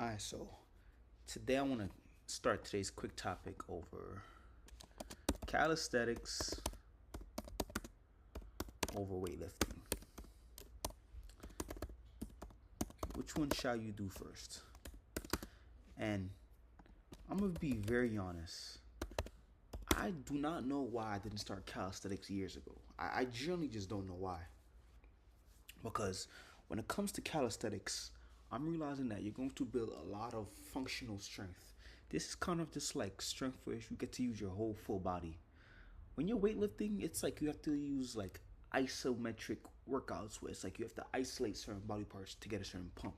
Alright, so today I want to start today's quick topic over calisthenics over weightlifting. Which one shall you do first? And I'm going to be very honest. I do not know why I didn't start calisthenics years ago. I generally just don't know why. Because when it comes to calisthenics, I'm realizing that you're going to build a lot of functional strength. This is kind of just like strength where you get to use your whole full body. When you're weightlifting, it's like you have to use like isometric workouts where it's like you have to isolate certain body parts to get a certain pump.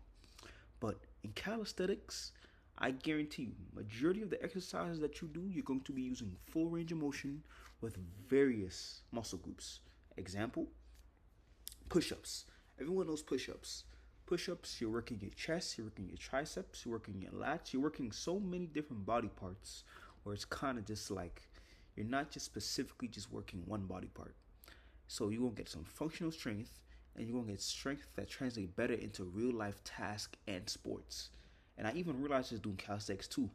But in calisthenics, I guarantee you, majority of the exercises that you do, you're going to be using full range of motion with various muscle groups. Example, push-ups. Everyone knows push-ups. Push-ups, you're working your chest, you're working your triceps, you're working your lats, you're working so many different body parts where it's kind of just like you're not just specifically just working one body part. So you're going to get some functional strength and you're going to get strength that translates better into real life tasks and sports. And I even realized this doing calisthenics too.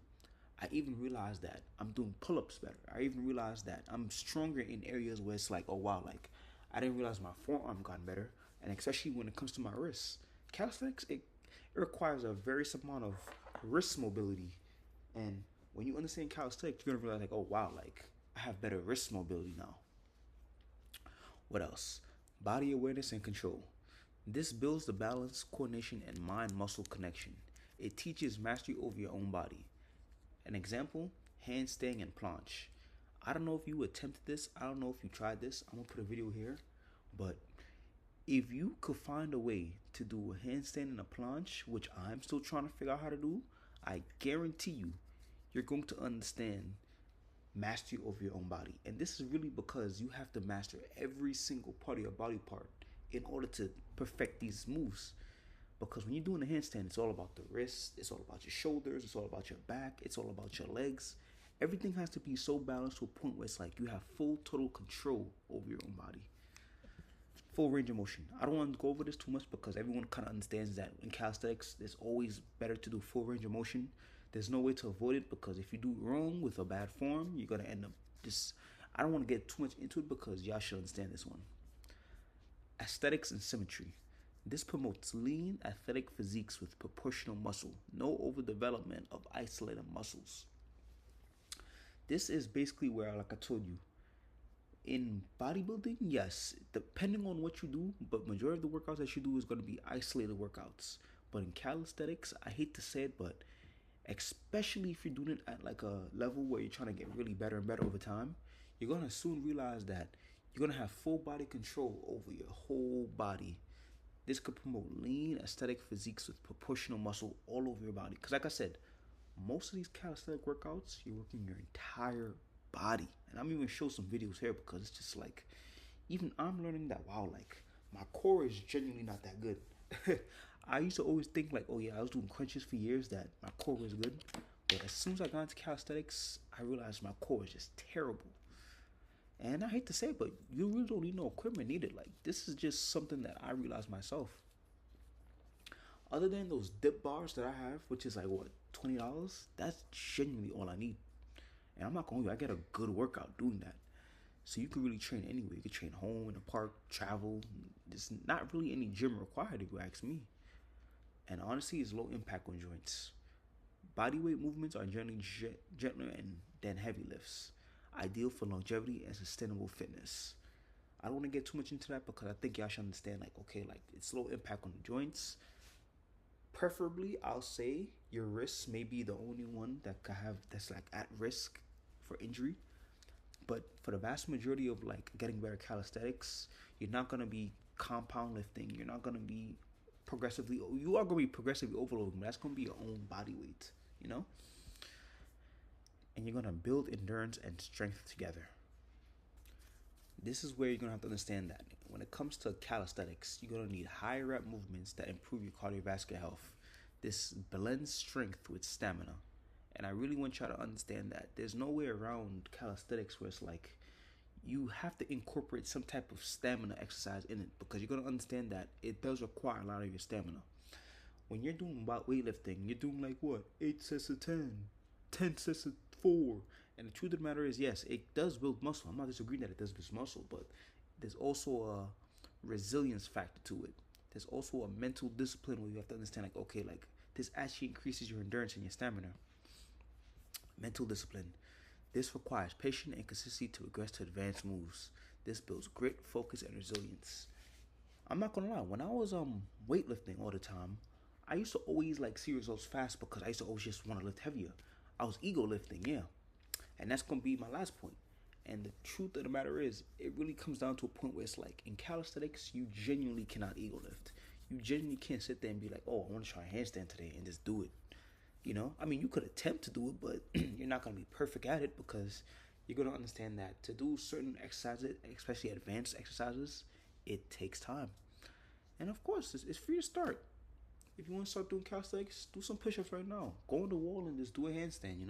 I even realized that I'm doing pull-ups better. I even realized that I'm stronger in areas where it's like, oh wow, like I didn't realize my forearm got better, and especially when it comes to my wrists. Calisthenics, it requires a various amount of wrist mobility, and when you understand calisthenics, you're gonna realize like, oh wow, like I have better wrist mobility now. What else? Body awareness and control. This builds the balance, coordination, and mind-muscle connection. It teaches mastery over your own body. An example, handstand and planche. I don't know if you attempted this. I don't know if you tried this. I'm going to put a video here. But if you could find a way to do a handstand and a planche, which I'm still trying to figure out how to do, I guarantee you, you're going to understand mastery over your own body. And this is really because you have to master every single part of your body part in order to perfect these moves. Because when you're doing a handstand, it's all about the wrist, it's all about your shoulders, it's all about your back, it's all about your legs. Everything has to be so balanced to a point where it's like you have full total control over your own body. Full range of motion. I don't want to go over this too much because everyone kind of understands that in calisthenics, it's always better to do full range of motion. There's no way to avoid it because if you do it wrong with a bad form, you're going to end up just... I don't want to get too much into it because y'all should understand this one. Aesthetics and symmetry. This promotes lean, athletic physiques with proportional muscle, no overdevelopment of isolated muscles. This is basically where, like I told you, in bodybuilding, yes, depending on what you do, but majority of the workouts that you do is going to be isolated workouts. But in calisthenics, I hate to say it, but especially if you're doing it at like a level where you're trying to get really better and better over time, you're going to soon realize that you're going to have full body control over your whole body. This could promote lean, aesthetic physiques with proportional muscle all over your body. Because like I said, most of these calisthenic workouts, you're working your entire body. And I'm even show some videos here because it's just like, even I'm learning that, wow, like my core is genuinely not that good. I used to always think like, oh yeah, I was doing crunches for years that my core was good. But as soon as I got into calisthenics, I realized my core is just terrible. And I hate to say it, but you really don't need no equipment needed. Like, this is just something that I realized myself. Other than those dip bars that I have, which is like, what, $20? That's genuinely all I need. And I'm not going to, I get a good workout doing that. So you can really train anywhere. You can train home, in the park, travel. There's not really any gym required if you ask me. And honestly, it's low impact on joints. Bodyweight movements are generally gentler than heavy lifts. Ideal for longevity and sustainable fitness. I don't want to get too much into that because I think y'all should understand, like, okay, like it's low impact on the joints. Preferably, I'll say your wrists may be the only one that could have that's like at risk for injury. But for the vast majority of like getting better calisthenics, you're not gonna be compound lifting. You're not gonna be progressively. You are gonna be progressively overloading. But that's gonna be your own body weight. You know. And you're going to build endurance and strength together. This is where you're going to have to understand that when it comes to calisthenics, you're going to need high rep movements that improve your cardiovascular health. This blends strength with stamina. And I really want y'all to understand that there's no way around calisthenics where it's like you have to incorporate some type of stamina exercise in it because you're going to understand that it does require a lot of your stamina. When you're doing about weightlifting, you're doing like what? 8 sets of 10, 10 sets of 4. And the truth of the matter is, yes, it does build muscle. I'm not disagreeing that it does build muscle, but there's also a resilience factor to it. There's also a mental discipline where you have to understand, like, okay, like this actually increases your endurance and your stamina. Mental discipline. This requires patience and consistency to progress to advanced moves. This builds grit, focus, and resilience. I'm not gonna lie. When I was weightlifting all the time, I used to always like see results fast because I used to always just want to lift heavier. I was ego lifting, yeah, and that's gonna be my last point. And the truth of the matter is, it really comes down to a point where it's like in calisthenics, you genuinely cannot ego lift. You genuinely can't sit there and be like, "Oh, I want to try a handstand today," and just do it. I mean, you could attempt to do it, but you're not gonna be perfect at it because you're gonna understand that to do certain exercises, especially advanced exercises, it takes time. And of course, it's free to start. If you want to start doing calisthenics, do some push-ups right now. Go on the wall and just do a handstand.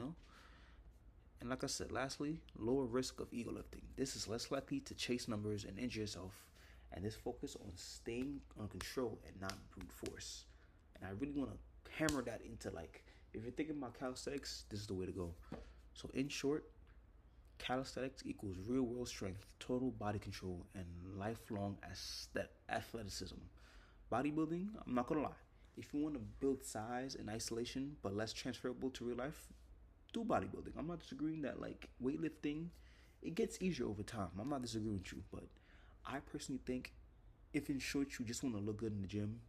And like I said, lastly, lower risk of ego lifting. This is less likely to chase numbers and injure yourself. And this focus on staying on control and not brute force. And I really want to hammer that into, like, if you're thinking about calisthenics, this is the way to go. So in short, calisthenics equals real world strength, total body control, and lifelong athleticism. Bodybuilding, I'm not gonna lie. If you want to build size in isolation but less transferable to real life, do bodybuilding. I'm not disagreeing that like weightlifting, it gets easier over time. I'm not disagreeing with you, but I personally think if in short you just want to look good in the gym,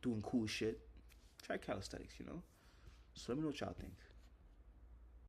doing cool shit, try calisthenics. So let me know what y'all think.